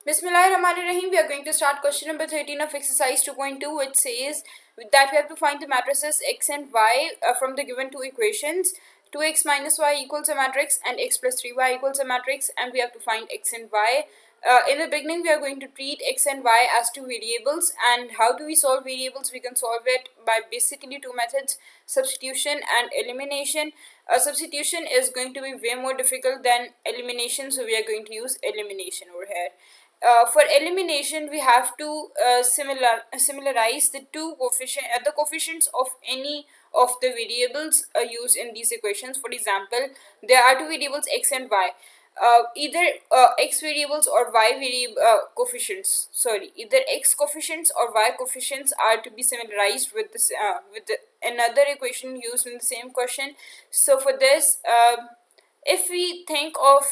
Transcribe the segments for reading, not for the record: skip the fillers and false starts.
Bismillahirrahmanirrahim. We are going to start question number 13 of exercise 2.2, which says that we have to find the matrices x and y from the given two equations. 2x minus y equals a matrix and x plus 3y equals a matrix, and we have to find x and y. In the beginning, we are going to treat x and y as two variables. And how do we solve variables? We can solve it by basically two methods: substitution and elimination. Substitution is going to be way more difficult than elimination, so we are going to use elimination over here. For elimination, we have to similarize the the coefficients of any of the variables used in these equations. For example, there are two variables x and y. Either x variables or y variable coefficients. Sorry, either x coefficients or y coefficients are to be similarized with this another equation used in the same question. So for this. If we think of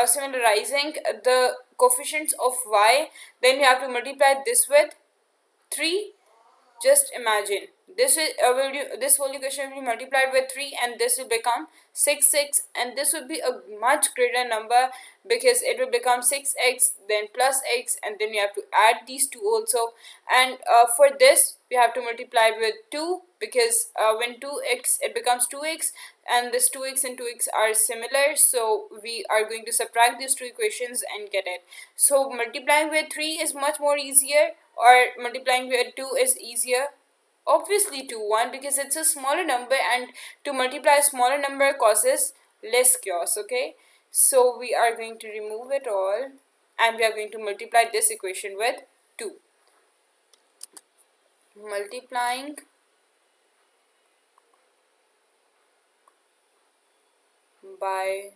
similarizing the coefficients of y, then we have to multiply this with 3. Just imagine this is this whole equation will be multiplied with 3, and this will become 6, and this will be a much greater number because it will become 6x then plus x, and then we have to add these two also. And for this we have to multiply with 2 because when 2x it becomes 2x, and this 2x and 2x are similar, so we are going to subtract these two equations and get it. So multiplying with 3 is much more easier, or multiplying with 2 is easier. Obviously 2 1 because it's a smaller number, and to multiply a smaller number causes less chaos. Okay, so we are going to remove it all, and we are going to multiply this equation with 2. Multiplying by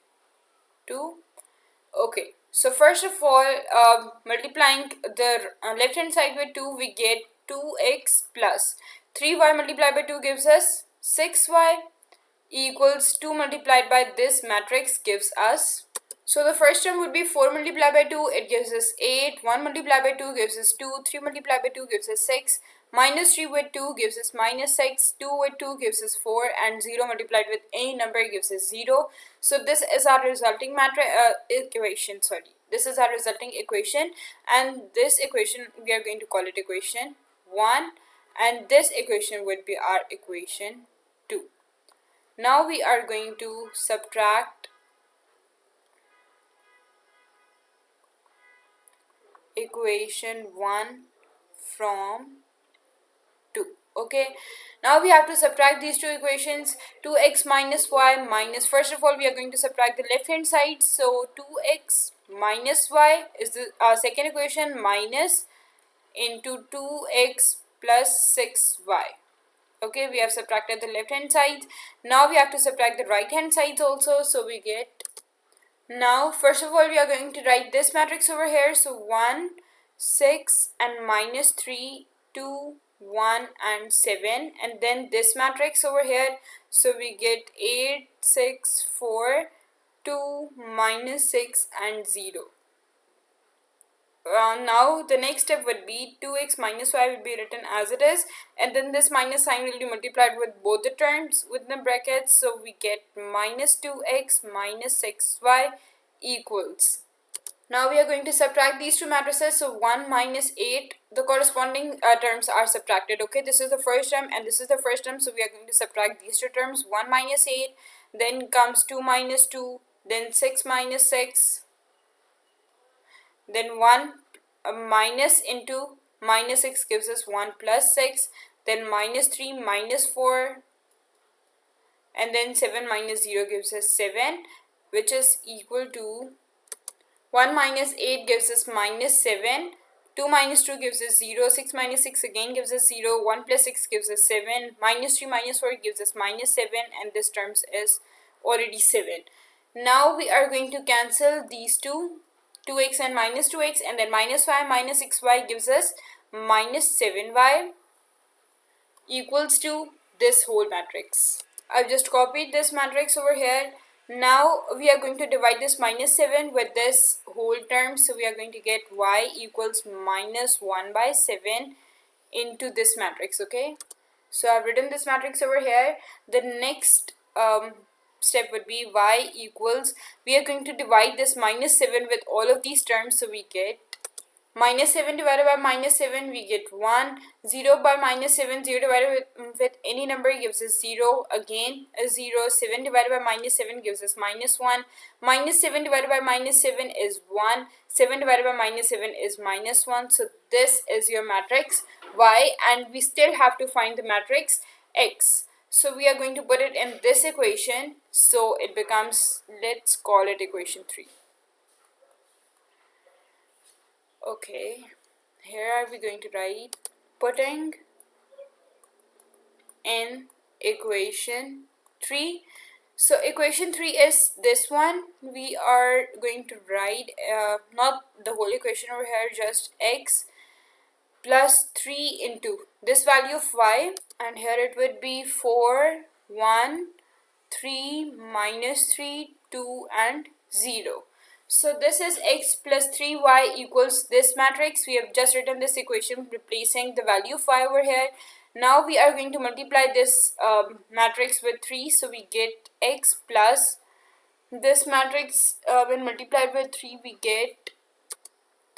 2. Okay, so first of all, multiplying the left hand side with 2, we get 2x plus 3y multiplied by 2 gives us 6y equals 2 multiplied by this matrix gives us. So the first term would be 4 multiplied by 2, it gives us 8, 1 multiplied by 2 gives us 2, 3 multiplied by 2 gives us 6, minus 3 with 2 gives us minus 6, 2 with 2 gives us 4, and 0 multiplied with any number gives us 0. So this is our resulting equation, this is our resulting equation, and this equation we are going to call it equation 1, and this equation would be our equation 2. Now we are going to subtract equation 1 from 2. Okay, now we have to subtract these two equations. 2x minus y minus, first of all we are going to subtract the left hand side, so 2x minus y is the second equation, minus into 2x plus 6y. Okay, we have subtracted the left hand sides. Now we have to subtract the right hand sides also, so we get. Now first of all we are going to write this matrix over here, so 1 6 and minus 3 2 1 and 7, and then this matrix over here, so we get 8 6 4 2 minus 6 and 0. Now the next step would be 2x minus y will be written as it is, and then this minus sign will be multiplied with both the terms within the brackets, so we get minus 2x minus 6y equals. Now we are going to subtract these two matrices, so 1 minus 8, the corresponding terms are subtracted. Okay, this is the first term and this is the first term, so we are going to subtract these two terms. 1 minus 8, then comes 2 minus 2, then 6 minus 6, then 1 minus into minus 6 gives us 1 plus 6, then minus 3 minus 4, and then 7 minus 0 gives us 7, which is equal to 1 minus 8 gives us minus 7, 2 minus 2 gives us 0, 6 minus 6 again gives us 0, 1 plus 6 gives us 7, minus 3 minus 4 gives us minus 7, and this term is already 7. Now we are going to cancel these two, 2x and minus 2x, and then minus y minus 6y gives us minus 7y equals to this whole matrix. I've just copied this matrix over here. Now we are going to divide this minus 7 with this whole term, so we are going to get y equals minus 1 by 7 into this matrix. Okay, so I've written this matrix over here. The next step would be y equals, we are going to divide this minus 7 with all of these terms, so we get minus 7 divided by minus 7 we get 1, 0 by minus 7, 0 divided with any number gives us 0, again a 0, 7 divided by minus 7 gives us minus 1, minus 7 divided by minus 7 is 1, 7 divided by minus 7 is minus 1. So this is your matrix Y, and we still have to find the matrix X. So we are going to put it in this equation, so it becomes, let's call it equation 3. Okay, here are we going to write putting in equation 3. So equation 3 is this one. We are going to write not the whole equation over here, just x plus 3 into this value of y, and here it would be 4, 1, 3, minus 3, 2 and 0. So this is x plus 3y equals this matrix. We have just written this equation replacing the value of y over here. Now we are going to multiply this matrix with 3, so we get x plus this matrix when multiplied with 3 we get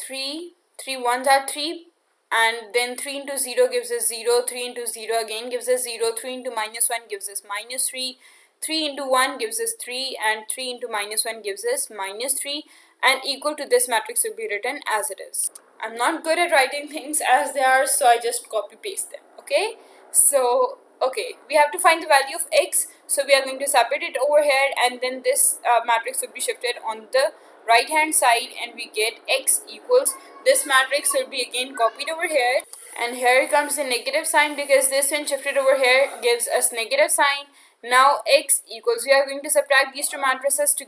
3, 3 ones are 3, and then 3 into 0 gives us 0, 3 into 0 again gives us 0, 3 into minus 1 gives us minus 3, 3 into 1 gives us 3, and 3 into minus 1 gives us minus 3, and equal to this matrix will be written as it is. I'm not good at writing things as they are, so I just copy paste them. Okay, so okay, we have to find the value of x, so we are going to separate it over here, and then this matrix will be shifted on the right hand side, and we get x equals, this matrix will be again copied over here, and here comes the negative sign because this when shifted over here gives us negative sign. Now x equals, we are going to subtract these two matrices to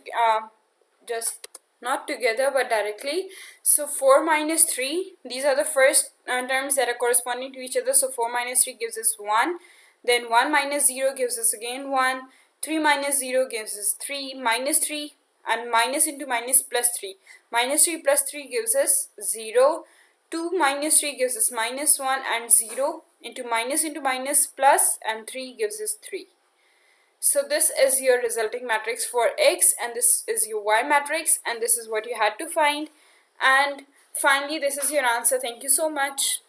just not together but directly. So 4 minus 3, these are the first terms that are corresponding to each other. So 4 minus 3 gives us 1, then 1 minus 0 gives us again 1, 3 minus 0 gives us 3, minus 3, and minus into minus plus 3, minus 3 plus 3 gives us 0, 2 minus 3 gives us minus 1, and 0 into minus plus, and 3 gives us 3. So this is your resulting matrix for x, and this is your y matrix, and this is what you had to find. And finally, this is your answer. Thank you so much.